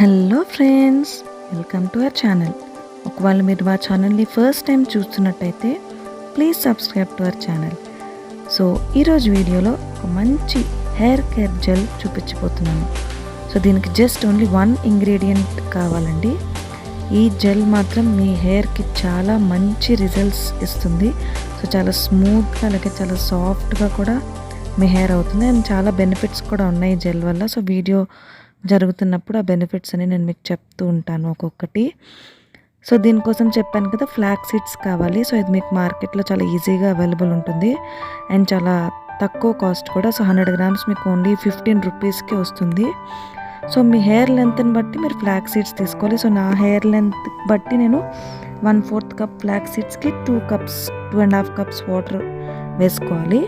Hello friends, welcome to our channel. ఒకవేళ మీరు మా ఛానల్ని ఫస్ట్ టైం చూస్తున్నట్టయితే please subscribe to our channel. So ఈరోజు వీడియోలో ఒక మంచి హెయిర్ కేర్ జెల్ చూపించబోతున్నాను. సో దీనికి జస్ట్ ఓన్లీ 1 ఇంగ్రీడియంట్ కావాలండి. ఈ జెల్ మాత్రం మీ హెయిర్కి చాలా మంచి రిజల్ట్స్ ఇస్తుంది. సో చాలా స్మూత్గా అలాగే చాలా సాఫ్ట్గా కూడా మీ హెయిర్ అవుతుంది. అండ్ చాలా బెనిఫిట్స్ కూడా ఉన్నాయి జెల్ వల్ల. సో వీడియో జరుగుతున్నప్పుడు ఆ బెనిఫిట్స్ అని నేను మీకు చెప్తూ ఉంటాను ఒక్కొక్కటి. సో దీనికోసం చెప్పాను కదా, ఫ్లాక్స్ సీడ్స్ కావాలి. సో ఇది మీకు మార్కెట్లో చాలా ఈజీగా అవైలబుల్ ఉంటుంది అండ్ చాలా తక్కువ కాస్ట్ కూడా. సో 100 గ్రామ్స్ మీకు ఓన్లీ 15 రూపీస్కి వస్తుంది. సో మీ హెయిర్ లెంత్ని బట్టి మీరు ఫ్లాక్స్ సీడ్స్ తీసుకోవాలి. సో నా హెయిర్ లెంత్ బట్టి నేను 1/4 కప్ ఫ్లాక్స్ సీడ్స్కి 2.5 కప్స్ వాటర్ వేసుకోవాలి.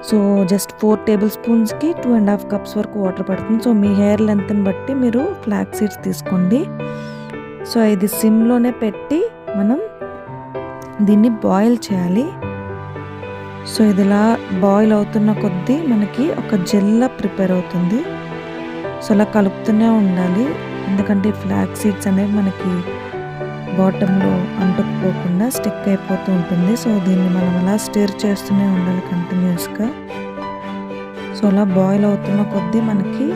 సో జస్ట్ 4 టేబుల్ స్పూన్స్కి 2.5 కప్స్ వరకు వాటర్ పడుతుంది. సో మీ హెయిర్ లెంత్ని బట్టి మీరు ఫ్లాక్స్ సీడ్స్ తీసుకోండి. సో ఇది సిమ్లోనే పెట్టి మనం దీన్ని బాయిల్ చేయాలి. సో ఇది ఇలా బాయిల్ అవుతున్న కొద్దీ మనకి ఒక జెల్లా ప్రిపేర్ అవుతుంది. సో అలా కలుపుతూనే ఉండాలి, ఎందుకంటే ఫ్లాక్స్ సీడ్స్ అనేవి మనకి బాటంలో అంటుకుపోకుండా స్టిక్ అయిపోతూ ఉంటుంది. సో దీన్ని మనం అలా స్టిర్ చేస్తూనే ఉండాలి కంటిన్యూస్గా. సో అలా బాయిల్ అవుతున్న కొద్దీ మనకి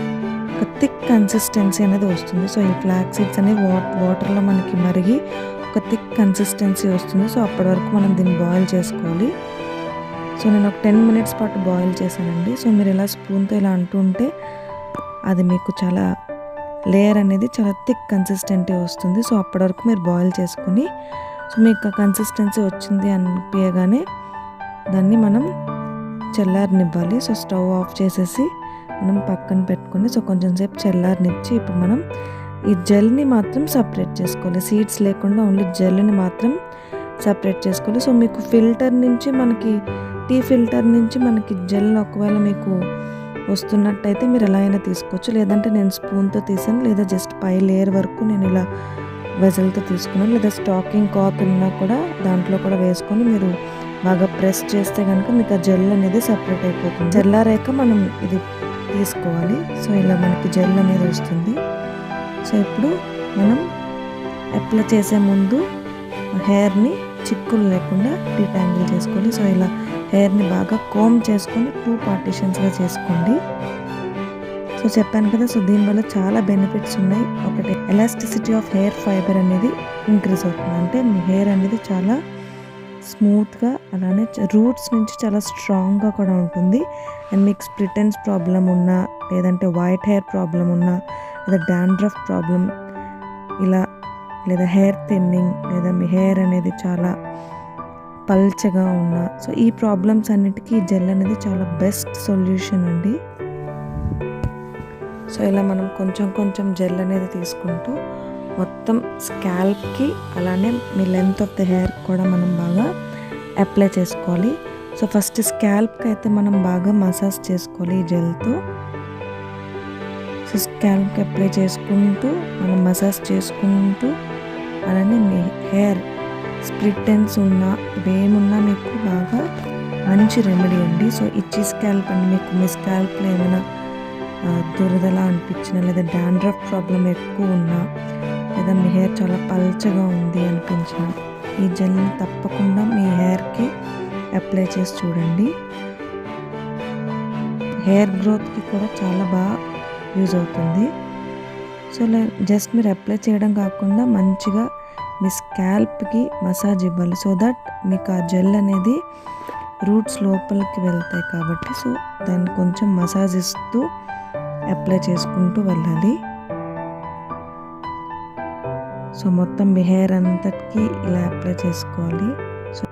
ఒక థిక్ కన్సిస్టెన్సీ అనేది వస్తుంది. సో ఈ ఫ్లాక్స్ సీడ్స్ అనేవి వాటర్లో మనకి మరిగి ఒక థిక్ కన్సిస్టెన్సీ వస్తుంది. సో అప్పటి వరకు మనం దీన్ని బాయిల్ చేసుకోవాలి. సో నేను ఒక 10 మినిట్స్ పాటు బాయిల్ చేశానండి. సో మీరు ఇలా స్పూన్తో ఇలా అంటుంటే అది మీకు చాలా లేయర్ అనేది చాలా థిక్ కన్సిస్టెంటీ వస్తుంది. సో అప్పటి వరకు మీరు బాయిల్ చేసుకుని, సో మీకు కన్సిస్టెన్సీ వచ్చింది అనిపించగానే దాన్ని మనం చల్లారనివ్వాలి. సో స్టవ్ ఆఫ్ చేసేసి మనం పక్కన పెట్టుకొని సో కొంచెం సేపు చల్లారనిచ్చి ఇప్పుడు మనం ఈ జెల్ని మాత్రం సపరేట్ చేసుకోవాలి. సీడ్స్ లేకుండా ఓన్లీ జెల్ని మాత్రం సపరేట్ చేసుకోవాలి. సో మీకు ఫిల్టర్ నుంచి మనకి టీ ఫిల్టర్ నుంచి మనకి జెల్ ఒకవేళ మీకు వస్తున్నట్టయితే మీరు ఎలా అయినా తీసుకోవచ్చు. లేదంటే నేను స్పూన్తో తీసాను, లేదా జస్ట్ పై లేయర్ వరకు నేను ఇలా వెజల్తో తీసుకున్నాను. లేదా స్టాకింగ్ క్లాత్ ఉన్నా కూడా దాంట్లో కూడా వేసుకొని మీరు బాగా ప్రెస్ చేస్తే కనుక మీకు ఆ జెల్ అనేది సపరేట్ అయిపోతుంది. చల్లారాక మనం ఇది తీసుకోవాలి. సో ఇలా మనకి జెల్ అనేది వస్తుంది. సో ఇప్పుడు మనం అప్లై చేసే ముందు హెయిర్ని చిక్కులు లేకుండా డీటాంగిల్ చేసుకోవాలి. సో ఇలా హెయిర్ని బాగా కోమ్ చేసుకొని 2 పార్టీషన్స్గా చేసుకోండి. సో చెప్పాను కదా, సో దీనివల్ల చాలా బెనిఫిట్స్ ఉన్నాయి. ఒకటి, ఎలాస్టిసిటీ ఆఫ్ హెయిర్ ఫైబర్ అనేది ఇంక్రీజ్ అవుతుంది. అంటే మీ హెయిర్ అనేది చాలా స్మూత్గా, అలానే రూట్స్ నుంచి చాలా స్ట్రాంగ్గా కూడా ఉంటుంది. అండ్ మీకు స్ప్లిట్ ఎండ్స్ ప్రాబ్లం ఉన్నా, లేదంటే వైట్ హెయిర్ ప్రాబ్లం ఉన్నా, లేదా డాండ్రఫ్ ప్రాబ్లం ఇలా, లేదా హెయిర్ థిన్నింగ్, లేదా మీ హెయిర్ అనేది చాలా పల్చగా ఉన్నా, సో ఈ ప్రాబ్లమ్స్ అన్నిటికీ ఈ జెల్ అనేది చాలా బెస్ట్ సొల్యూషన్ అండి. సో ఇలా మనం కొంచెం కొంచెం జెల్ అనేది తీసుకుంటూ మొత్తం స్కాల్ప్కి, అలానే మీ లెంత్ ఆఫ్ ద హెయిర్ కూడా మనం బాగా అప్లై చేసుకోవాలి. సో ఫస్ట్ స్కాల్ప్కి అయితే మనం బాగా మసాజ్ చేసుకోవాలి ఈ జెల్తో. సో స్కాల్ప్కి అప్లై చేసుకుంటూ మనం మసాజ్ చేసుకుంటూ, అలానే మీ హెయిర్ స్ప్లిట్ ఎండ్స్ ఉన్నా ఇవేమున్నా మీకు బాగా మంచి రెమెడీ అండి. సో ఇచ్చి స్కాల్ప్ అండి, మీకు మీ స్కాల్ప్లో ఏమైనా దురదలా అనిపించినా, లేదా డాండ్రఫ్ ప్రాబ్లం ఎక్కువ ఉన్నా, లేదా మీ హెయిర్ చాలా పల్చగా ఉంది అనిపించిన, ఈ జెల్ని తప్పకుండా మీ హెయిర్కి అప్లై చేసి చూడండి. హెయిర్ గ్రోత్కి కూడా చాలా బాగా యూజ్ అవుతుంది. సో జస్ట్ మీరు అప్లై చేయడం కాకుండా మంచిగా మీ స్కాల్ప్కి మసాజ్ ఇవ్వాలి. సో దట్ మీకు ఆ జెల్ అనేది రూట్స్ లోపలికి వెళ్తాయి కాబట్టి, సో దాన్ని కొంచెం మసాజ్ ఇస్తూ అప్లై చేసుకుంటూ వెళ్ళాలి. సో మొత్తం మీ హెయిర్ అంతటికి ఇలా అప్లై చేసుకోవాలి. సో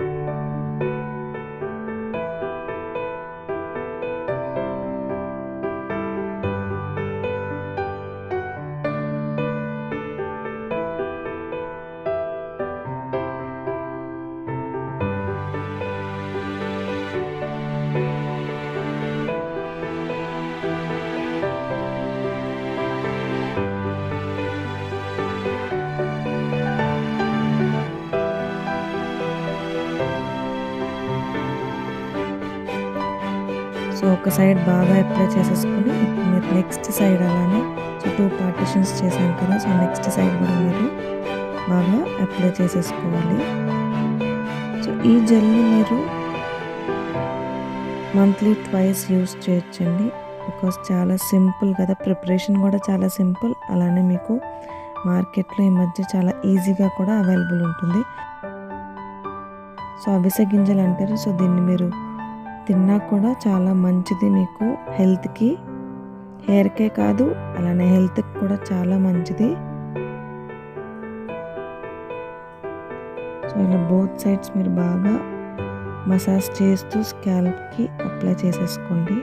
సో ఒక సైడ్ బాగా అప్లై చేసేసుకుని ఇప్పుడు మీరు నెక్స్ట్ సైడ్ అలానే సో 2 పార్టిషన్స్ చేశాను కదా, సో నెక్స్ట్ సైడ్ కూడా మీరు బాగా అప్లై చేసేసుకోవాలి. సో ఈ జెల్ని మీరు మంత్లీ ట్వైస్ యూస్ చేయొచ్చండి. బికాస్ చాలా సింపుల్ కదా, ప్రిపరేషన్ కూడా చాలా సింపుల్. అలానే మీకు మార్కెట్లో ఈ మధ్య చాలా ఈజీగా కూడా అవైలబుల్ ఉంటుంది. సో అవిసె గింజలు అంటారు. సో దీన్ని మీరు తిన్నా కూడా చాలా మంచిది మీకు హెల్త్కి, హెయిర్కే కాదు అలానే హెల్త్కి కూడా చాలా మంచిది. సో ఇలా బోత్ సైడ్స్ మీరు బాగా మసాజ్ చేస్తూ స్కాల్ప్కి అప్లై చేసేసుకోండి.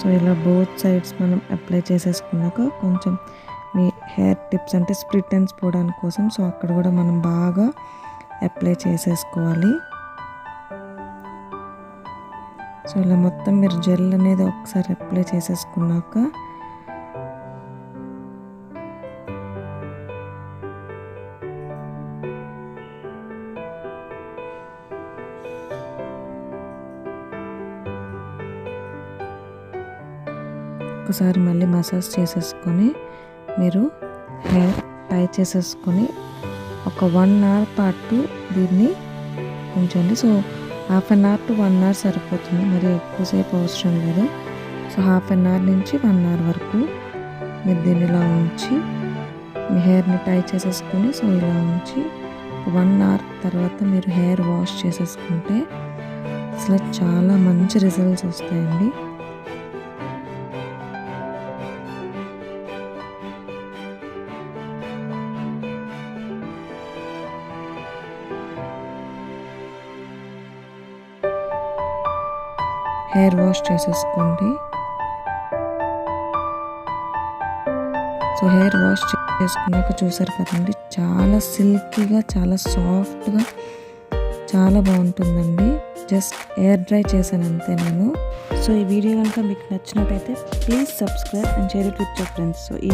సో ఇలా బోత్ సైడ్స్ మనం అప్లై చేసేసుకున్నాక కొంచెం మీ హెయిర్ టిప్స్ అంటే స్ప్లిట్ ఎండ్స్ పోవడానికి కోసం సో అక్కడ కూడా మనం బాగా అప్లై చేసేసుకోవాలి. సో ఇలా మొత్తం మీరు జెల్ అనేది ఒకసారి అప్లై చేసేసుకున్నాక ఒకసారి మళ్ళీ మసాజ్ చేసేసుకొని మీరు హెయిర్ టై చేసేసుకొని ఒక 1 అవర్ పాటు దీన్ని ఉంచండి. So half an hour to 1 hour సరిపోతుంది, మరి ఎక్కువసేపు అవసరం లేదు. సో హాఫ్ అన్ అవర్ నుంచి 1 అవర్ వరకు మీరు దీన్ని ఇలా ఉంచి మీ హెయిర్ని టై చేసేసుకొని సో ఇలా ఉంచి 1 అవర్ తర్వాత మీరు హెయిర్ వాష్ చేసేసుకుంటే అసలు చాలా మంచి రిజల్ట్స్ వస్తాయండి. హెయిర్ వాష్ చేసేసుకోండి. సో హెయిర్ వాష్ చేసుకున్నాక చూసారు కదండి, చాలా సిల్కీగా చాలా సాఫ్ట్గా చాలా బాగుంటుందండి. జస్ట్ ఎయిర్ డ్రై చేశాను అంతే నేను. సో ఈ వీడియో కనుక మీకు నచ్చినట్టయితే please subscribe and share it with your friends. So ఈ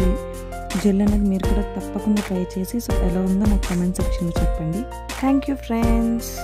జెల్ అనేది మీరు కూడా తప్పకుండా ట్రై చేసి సో ఎలా ఉందో నాకు కామెంట్ సెక్షన్లో చెప్పండి. Thank you friends.